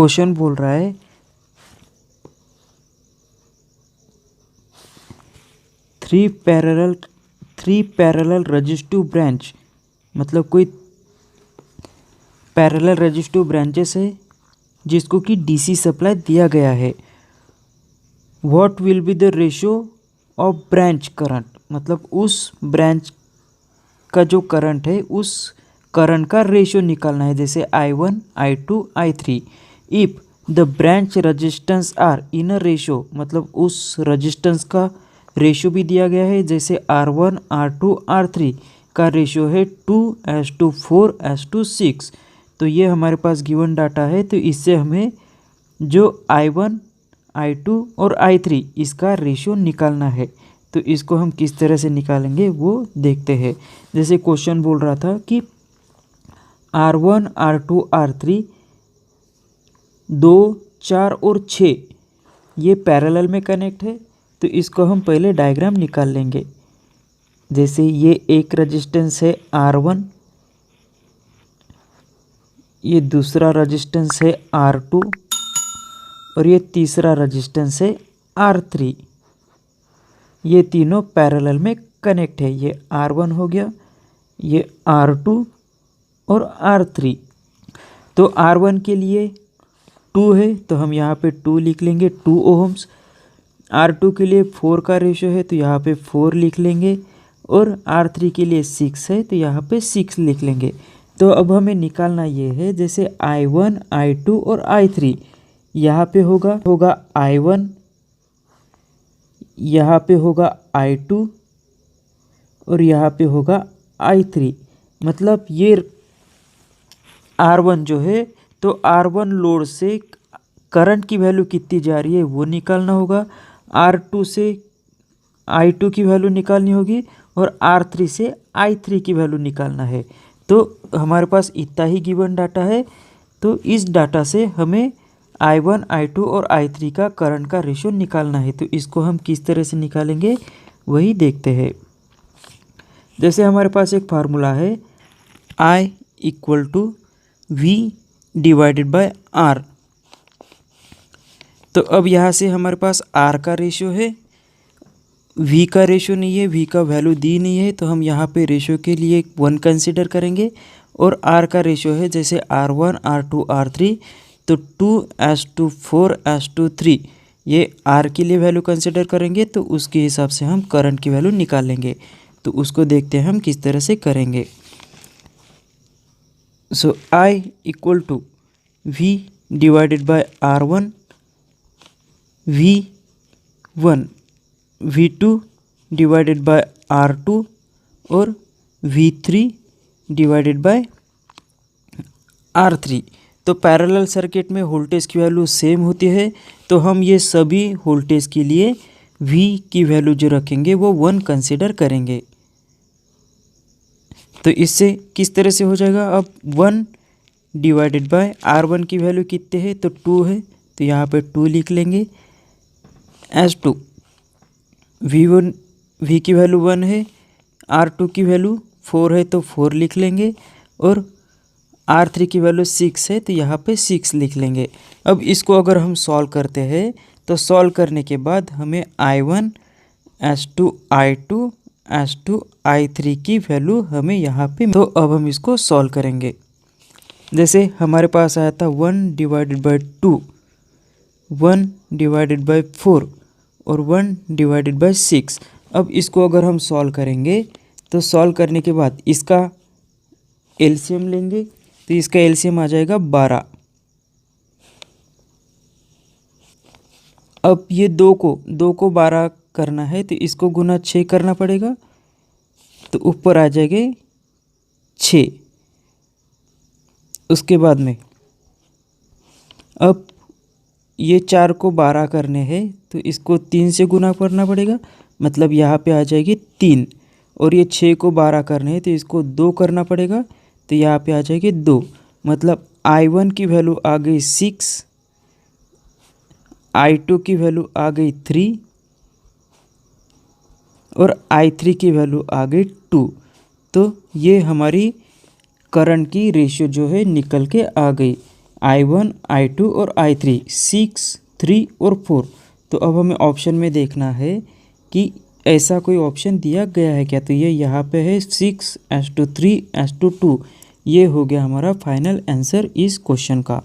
Question बोल रहा है थ्री पैरेलल रेजिस्टिव ब्रांच, मतलब कोई पैरेलल रेजिस्टिव ब्रांचेस है जिसको कि डीसी सप्लाई दिया गया है। What will be the ratio of branch current, मतलब उस ब्रांच का जो करंट है उस करंट का रेशियो निकालना है, जैसे I1, I2, I3। If the branch resistance are in a ratio, मतलब उस रेजिस्टेंस का रेशियो भी दिया गया है, जैसे R1, R2, R3 का रेशियो है 2:4:6। तो ये हमारे पास गिवन डाटा है। तो इससे हमें जो I1, I2 और I3 इसका रेशियो निकालना है। तो इसको हम किस तरह से निकालेंगे वो देखते हैं। जैसे क्वेश्चन बोल रहा था कि R1, R2, R3 2, 4 और 6 ये पैरेलल में कनेक्ट है। तो इसको हम पहले डायग्राम निकाल लेंगे। जैसे ये एक रेजिस्टेंस है R1, ये दूसरा रेजिस्टेंस है R2 और ये तीसरा रेजिस्टेंस है R3। ये तीनों पैरेलल में कनेक्ट है। ये R1 हो गया, ये R2 और R3। तो R1 के लिए 2 है तो हम यहाँ पे 2 लिख लेंगे, 2 ओहम्स। R2 के लिए 4 का रेशियो है तो यहाँ पे 4 लिख लेंगे, और R3 के लिए 6 है तो यहाँ पे 6 लिख लेंगे। तो अब हमें निकालना ये है, जैसे I1, I2 और I3। यहाँ पे होगा I1, यहाँ पे होगा I2 और यहाँ पे होगा I3। मतलब ये R1 जो है, तो R1 लोड से करंट की वैल्यू कितनी जा रही है वो निकालना होगा, R2 से I2 की वैल्यू निकालनी होगी और R3 से I3 की वैल्यू निकालना है। तो हमारे पास इतना ही गिवन डाटा है। तो इस डाटा से हमें I1, I2 और I3 का करंट का रेशियो निकालना है। तो इसको हम किस तरह से निकालेंगे वही देखते हैं। जैसे हमारे पास एक फार्मूला है I = V/R। तो अब यहाँ से हमारे पास R का रेशियो है, V का रेशियो नहीं है, V का वैल्यू दी नहीं है, तो हम यहाँ पे रेशियो के लिए 1 कंसिडर करेंगे। और R का रेशियो है जैसे R1, R2, R3, तो 2:4:3 ये R के लिए वैल्यू कंसिडर करेंगे। तो उसके हिसाब से हम करंट की वैल्यू निकालेंगे। तो उसको देखते हैं हम किस तरह से करेंगे। सो I = V/R1, V1, V2/R2 और V3/R3। तो पैरेलल सर्किट में वोल्टेज की वैल्यू सेम होती है, तो हम ये सभी वोल्टेज के लिए V की वैल्यू जो रखेंगे वो 1 कंसिडर करेंगे। तो इससे किस तरह से हो जाएगा, अब 1/R1 की वैल्यू कितने है, तो 2 है तो यहाँ पे 2 लिख लेंगे। S2 V1, V की वैल्यू 1 है, R2 की वैल्यू 4 है तो 4 लिख लेंगे, और R3 की वैल्यू 6 है तो यहाँ पे 6 लिख लेंगे। अब इसको अगर हम सॉल्व करते हैं तो सॉल्व करने के बाद हमें I1, S2, I2, S2, I3 की वैल्यू हमें यहाँ पे, तो अब हम इसको सॉल्व करेंगे। जैसे हमारे पास आया था 1/2, 1/4 और 1/6। अब इसको अगर हम सॉल्व करेंगे तो सॉल्व करने के बाद इसका एलसीएम लेंगे, तो इसका एलसीएम आ जाएगा 12। अब ये 2 को 12 करना है तो इसको गुना 6 करना पड़ेगा, तो ऊपर आ जाएंगे 6। उसके बाद में अब ये 4 को 12 करने हैं तो इसको 3 से गुना करना पड़ेगा, मतलब यहाँ पे आ जाएगी 3। और ये 6 को 12 करने हैं तो इसको 2 करना पड़ेगा, तो यहाँ पे आ जाएगी 2। मतलब I1 की वैल्यू आ गई 6, I2 की वैल्यू आ गई 3 और I3 की वैल्यू आ गई 2। तो ये हमारी करंट की रेशियो जो है निकल के आ गई। I1, I2 और I3, 6, 3 और 4। तो अब हमें ऑप्शन में देखना है कि ऐसा कोई ऑप्शन दिया गया है क्या। तो ये यहाँ पे है 6:3:2। ये हो गया हमारा फाइनल आंसर इस क्वेश्चन का।